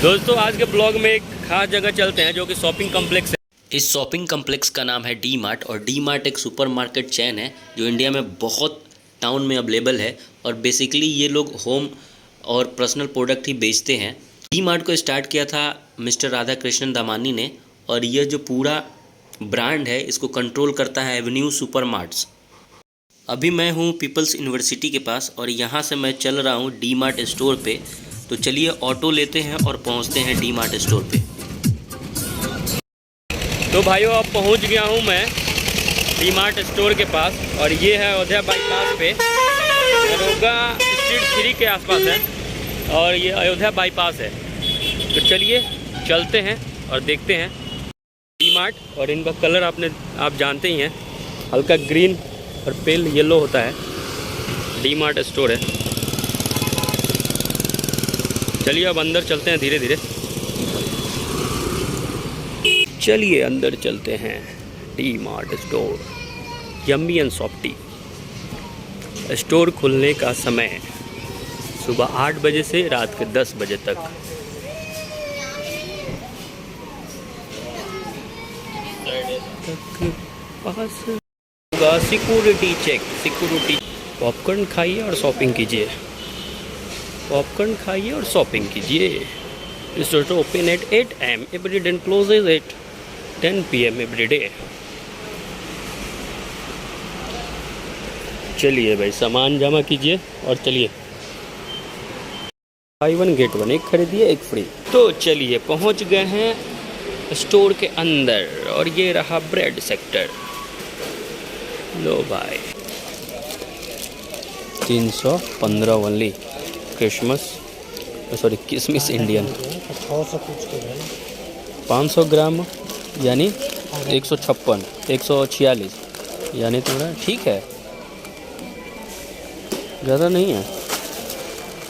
दोस्तों आज के ब्लॉग में एक खास जगह चलते हैं जो कि शॉपिंग कॉम्प्लेक्स है। इस शॉपिंग कॉम्प्लेक्स का नाम है डी मार्ट और डी मार्ट एक सुपरमार्केट चेन है जो इंडिया में बहुत टाउन में अवेलेबल है और बेसिकली ये लोग होम और पर्सनल प्रोडक्ट ही बेचते हैं। डी मार्ट को स्टार्ट किया था मिस्टर राधा कृष्णन दामानी ने और यह जो पूरा ब्रांड है इसको कंट्रोल करता है एवेन्यू सुपर मार्ट्स। अभी मैं हूँ पीपल्स यूनिवर्सिटी के पास और यहाँ से मैं चल रहा हूँ डी मार्ट स्टोर पे। तो चलिए ऑटो लेते हैं और पहुँचते हैं डी मार्ट स्टोर पे। तो भाइयों अब पहुँच गया हूँ मैं डी मार्ट स्टोर के पास और ये है अयोध्या बाईपास पे, दरोगा स्ट्रीट 3 के आसपास है और ये अयोध्या बाईपास है। तो चलिए चलते हैं और देखते हैं डी मार्ट। और इनका कलर आप जानते ही हैं, हल्का ग्रीन और पेल येलो होता है। डी मार्ट स्टोर है। चलिए अब अंदर चलते हैं धीरे धीरे। चलिए अंदर चलते हैं D Mart store. Yummy and softy. Store खुलने का समय सुबह 8 बजे से रात के 10 बजे तक। Pass security check. Security. Popcorn खाइए और शॉपिंग कीजिए। पॉपकॉर्न खाइए और शॉपिंग कीजिए। Store open at 8 AM every day and closes at 10 PM every day. चलिए भाई सामान जमा कीजिए और चलिए। Buy 1 get 1, एक खरीदिए एक फ्री। तो चलिए पहुंच गए हैं स्टोर के अंदर और ये रहा ब्रेड सेक्टर। लो भाई 315 ओनली। क्रिसमस सॉरी किसमिस इंडियन 500 ग्राम यानी 156 146 यानी थोड़ा ठीक है, ज़्यादा नहीं है।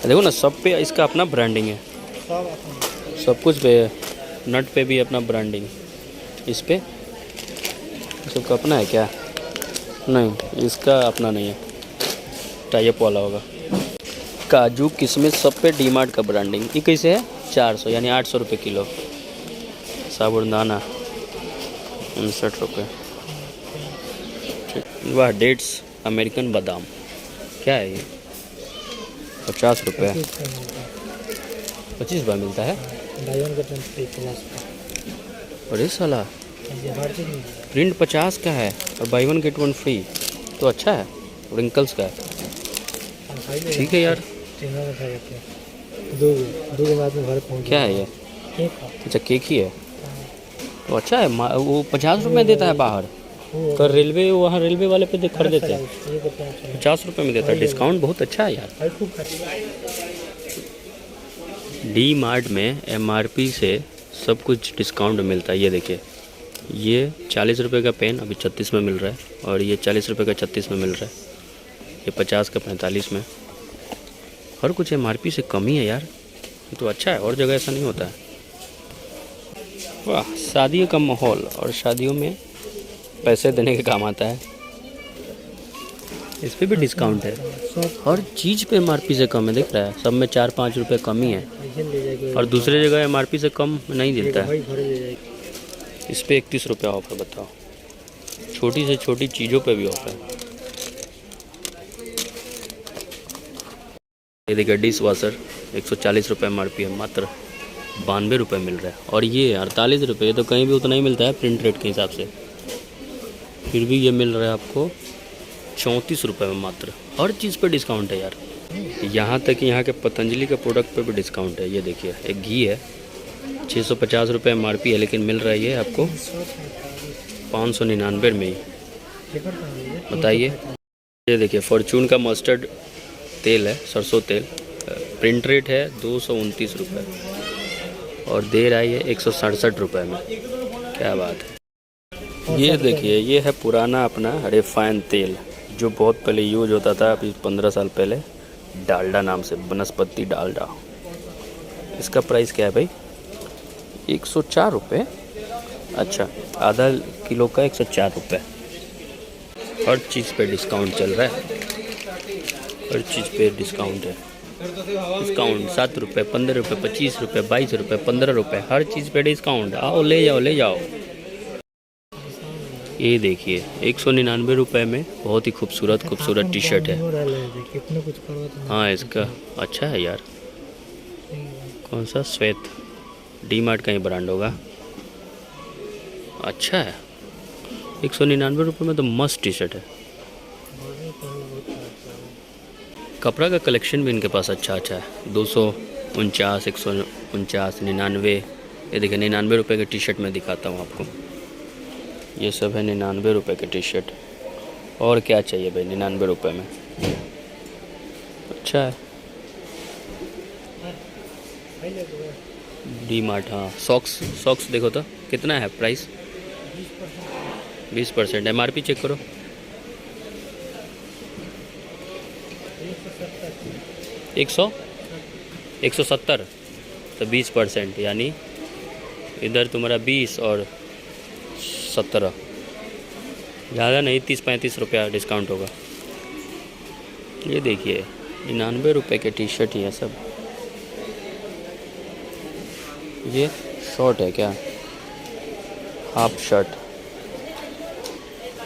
देखो ना सब पे इसका अपना ब्रांडिंग है, सब कुछ पे है। नट पे भी अपना ब्रांडिंग, इस पे सबका अपना है क्या? नहीं, इसका अपना नहीं है, टाइप वाला होगा। काजू किशमिश सब पे डी मार्ट का ब्रांडिंग। ये कैसे है? 400 यानी 800 रुपये किलो। साबुदाना 59 रुपये। वाह डेट्स अमेरिकन बादाम क्या है ये? 50 रुपये। 25 बार मिलता है। अरे साला प्रिंट 50 का है और बाई 1 गेट 1 फ्री। तो अच्छा है, रिंकल्स का है। ठीक है यार। क्या है ये? अच्छा केक ही है तो अच्छा है। वो 50 रुपये देता है बाहर कर रेलवे, वहाँ रेलवे वाले पे खरीद देते हैं 50 रुपये में देता है। डिस्काउंट बहुत अच्छा है यार। डी मार्ट में MRP से सब कुछ डिस्काउंट मिलता है। ये देखिए, ये 40 रुपये का पेन अभी 36 में मिल रहा है और ये 40 रुपये का 36 में मिल रहा है। ये 50 का 45 में। हर कुछ MRP से कम ही है यार, तो अच्छा है। और जगह ऐसा नहीं होता है। वाह, शादियों का माहौल और शादियों में पैसे देने के काम आता है। इस पे भी डिस्काउंट है, हर चीज़ पे MRP से कम है। दिख रहा है, सब में 4-5 रुपये कम ही है और दूसरे जगह MRP से कम नहीं देता है। इस पे 31 रुपये ऑफ है। बताओ, छोटी से छोटी चीज़ों पे भी ऑफ है। ये देखिए डिश वाशर 140 रुपये MRP है, मात्र 92 रुपये मिल रहा है। और ये 48 रुपये, तो कहीं भी उतना ही मिलता है प्रिंट रेट के हिसाब से। फिर भी ये मिल रहा है आपको 34 रुपये में मात्र। हर चीज़ पे डिस्काउंट है यार। यहाँ तक कि यहाँ के पतंजलि के प्रोडक्ट पे भी डिस्काउंट है। ये देखिए एक घी है 650 रुपये MRP है, लेकिन मिल रहा है ये आपको 599 में ही। बताइए। ये देखिए फॉर्चून का मस्टर्ड तेल है, सरसों तेल। प्रिंट रेट है 229 रुपये और दे रहा है ये 167 रुपये में। क्या बात है। ये देखिए, ये है पुराना अपना रिफाइन तेल जो बहुत पहले यूज होता था, अभी 15 साल पहले, डालडा नाम से, वनस्पति डालडा। इसका प्राइस क्या है भाई? 104 रुपये। अच्छा, आधा किलो का 104 रुपये। हर चीज़ पे डिस्काउंट चल रहा है, हर चीज़ पे डिस्काउंट है। डिस्काउंट 7 रुपये, 15 रुपये, 25 रुपये, 22 रुपये, 15 रुपये, हर चीज़ पे डिस्काउंट। आओ ले जाओ ले जाओ। ये देखिए 199 रुपये में बहुत ही खूबसूरत खूबसूरत टी शर्ट है। हाँ इसका अच्छा है यार। कौन सा? श्वेत, डी मार्ट का ही ब्रांड होगा। अच्छा है, 199 रुपये में तो मस्त टी शर्ट है। कपड़ा का कलेक्शन भी इनके पास अच्छा अच्छा है। 249, 149, 99। ये देखिए 99 रुपये के टी शर्ट मैं दिखाता हूँ आपको। ये सब है 99 रुपये के टी शर्ट। और क्या चाहिए भाई 99 रुपये में। अच्छा है। डी मार्ट, हाँ। सॉक्स देखो तो कितना है प्राइस? 20%। MRP चेक करो। 170 तो 20%, यानी इधर तुम्हारा 20 और 17, ज़्यादा नहीं, 30-35 रुपया डिस्काउंट होगा। ये देखिए 99 रुपये के टी शर्ट ही है सब। ये शॉर्ट है क्या? हाफ शर्ट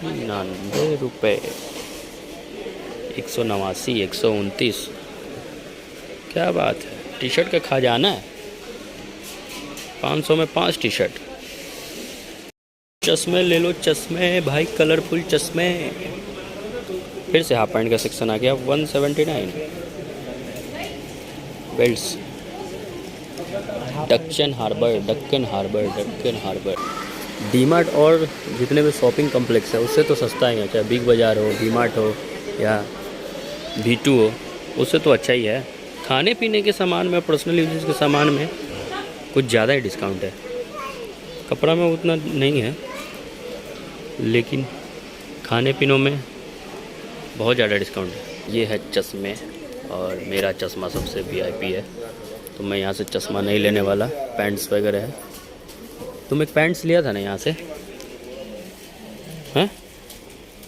99 रुपये। 189, 129। क्या बात है, टी शर्ट का खजाना है। 500 में 5 टी शर्ट। चश्मे ले लो चश्मे भाई, कलरफुल चश्मे। फिर से हाफ पैंट का सेक्शन आ गया। 179। Belts, Deccan harbour. डी मार्ट और जितने भी शॉपिंग कम्प्लेक्स है उससे तो सस्ता ही है, चाहे बिग बाज़ार हो, डी मार्ट हो या V2 हो, उससे तो अच्छा ही है। खाने पीने के सामान में, पर्सनल यूजेस के सामान में कुछ ज़्यादा ही डिस्काउंट है। कपड़ा में उतना नहीं है, लेकिन खाने पीनों में बहुत ज़्यादा डिस्काउंट है। ये है चश्मे, और मेरा चश्मा सबसे VIP है, तो मैं यहाँ से चश्मा नहीं लेने वाला। पैंट्स वगैरह है। तुम एक पैंट्स लिया था ना यहाँ से, हैं?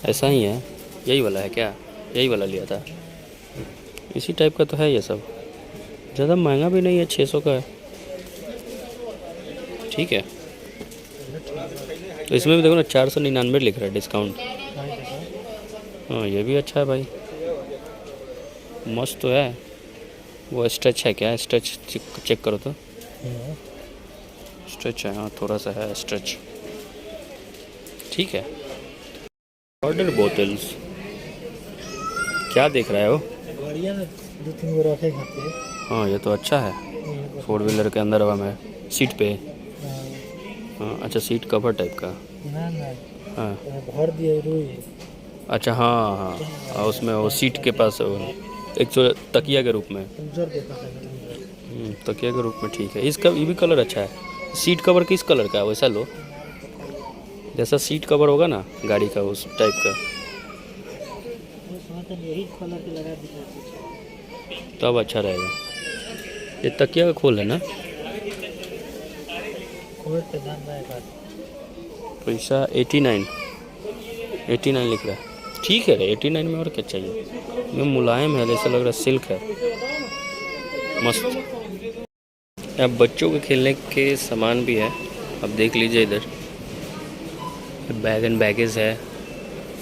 ऐसा ही है, यही वाला है क्या? यही वाला लिया था। इसी टाइप का तो है ये सब, ज़्यादा महंगा भी नहीं है, 600 का है। ठीक है। तो इसमें भी देखो ना 499 लिख रहा है डिस्काउंट। हाँ ये भी अच्छा है भाई, मस्त तो है। वो स्ट्रेच है क्या? स्ट्रेच चेक करो तो। स्ट्रेच है, हाँ थोड़ा सा है स्ट्रेच। ठीक है। ऑर्डर बोतल्स, क्या देख रहा है वो? 2-3 गो रखे खाते। हाँ ये तो अच्छा है। 4 व्हीलर के अंदर हवा में सीट पे। हाँ अच्छा, सीट कवर टाइप का। हाँ भर दिए रुई। अच्छा हाँ हाँ, और उसमें वो सीट के पास एक तो तकिया के रूप में। तकिया के रूप में, ठीक है। इसका ये भी कलर अच्छा है। सीट कवर किस कलर का है? वैसा लो जैसा सीट कवर होगा ना गाड़ी का, उस टाइप का। तब अच्छा रहेगा। ये तकिया का खोल है ना? पैसा 89 लिख रहा है। ठीक है रे, 89 में और क्या चाहिए। ये मुलायम है, जैसा लग रहा है सिल्क है, मस्त। अब बच्चों के खेलने के सामान भी है। अब देख लीजिए, इधर बैग एंड बैगेज है।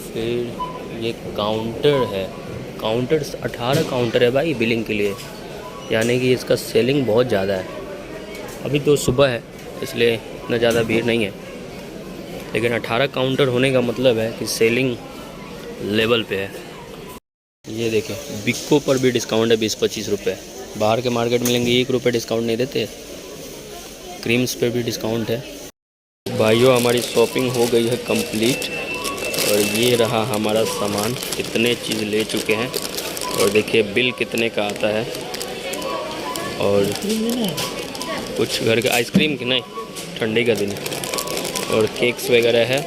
फिर ये काउंटर है। काउंटर 18 काउंटर है भाई बिलिंग के लिए, यानी कि इसका सेलिंग बहुत ज़्यादा है। अभी तो सुबह है इसलिए इतना ज़्यादा भीड़ नहीं है, लेकिन 18 काउंटर होने का मतलब है कि सेलिंग लेवल पे है। ये देखें, बिक्को पर भी डिस्काउंट है 20-25 रुपये। बाहर के मार्केट मिलेंगे 1 रुपये डिस्काउंट नहीं देते। क्रीम्स पे भी डिस्काउंट है। भाइयों हमारी शॉपिंग हो गई है कंप्लीट, और ये रहा हमारा सामान। कितने चीज़ ले चुके हैं, और देखिए बिल कितने का आता है। और कुछ घर के आइसक्रीम की नहीं, ठंडी का दिन है। और केक्स वगैरह है,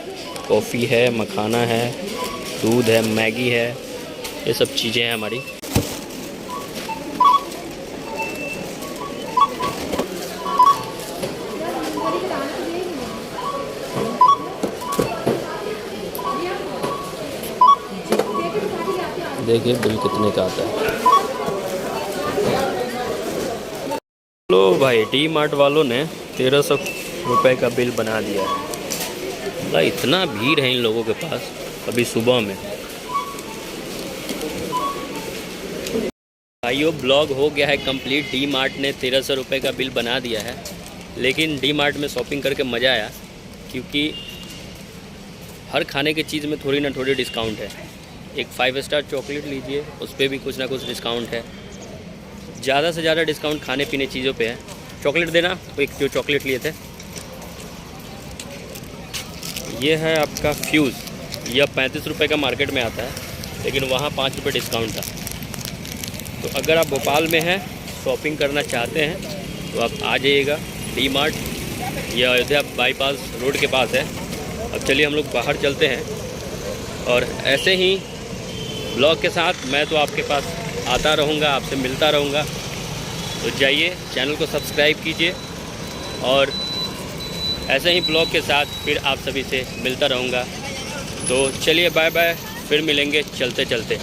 कॉफ़ी है, मखाना है, दूध है, मैगी है, ये सब चीज़ें हैं हमारी। देखिए बिल कितने का आता है। भाई डी मार्ट वालों ने 1300 रुपये का बिल बना दिया है। मतलब इतना भीड़ है इन लोगों के पास अभी सुबह में। भाइयों ब्लॉग हो गया है कंप्लीट। डी मार्ट ने 1300 रुपये का बिल बना दिया है, लेकिन डी मार्ट में शॉपिंग करके मज़ा आया, क्योंकि हर खाने की चीज़ में थोड़ी ना थोड़ी डिस्काउंट है। एक 5 स्टार चॉकलेट लीजिए, उस पर भी कुछ ना कुछ डिस्काउंट है। ज़्यादा से ज़्यादा डिस्काउंट खाने पीने चीज़ों पे है। चॉकलेट देना, एक जो चॉकलेट लिए थे, ये है आपका फ्यूज़। यह 35 रुपये का मार्केट में आता है, लेकिन वहाँ 5 रुपये डिस्काउंट था। तो अगर आप भोपाल में हैं, शॉपिंग करना चाहते हैं, तो आप आ जाइएगा डी मार्ट। यह अयोध्या बाईपास रोड के पास है। अब चलिए हम लोग बाहर चलते हैं, और ऐसे ही ब्लॉग के साथ मैं तो आपके पास आता रहूँगा, आपसे मिलता रहूँगा। तो जाइए चैनल को सब्सक्राइब कीजिए, और ऐसे ही ब्लॉग के साथ फिर आप सभी से मिलता रहूँगा। तो चलिए बाय बाय, फिर मिलेंगे चलते चलते।